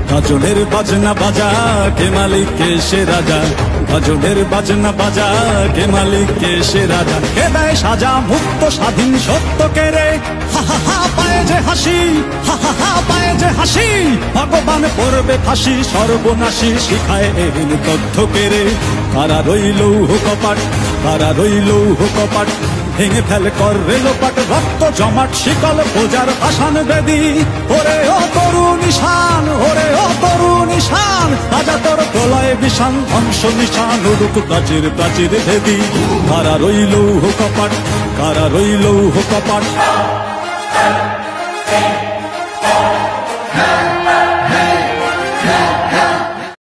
গাজনের বাজনা বাজা, কে মালিক কে সে রাজা। গাজনের বাজনা বাজা, কে মালিক কে সে রাজা। কে দেয় সাজা মুক্ত স্বাধীন সত্য কে রে, হা হা হা পায়ে যে হাসি, হা হা হা পায়ে যে হাসি। ভগবান পড়বে ফাঁসি সর্বনাশী, শিখায় এহীন তথ্য কে রে। কারা রইল কপাট, কারা রইল কপাট, ভেঙে ফেলে কর রেলোপাট। রক্ত জমাট শিকল বোজার আসান বেদি, ওরে ও তরু নিশান, ওরে ও তরু নিশান। রাজা তোর প্রলয় বিষান, ধ্বংস নিশান উড়ুক প্রাচীর প্রাচীর ভেদি। কারা রইল কপাট, কারা রইল কপাট।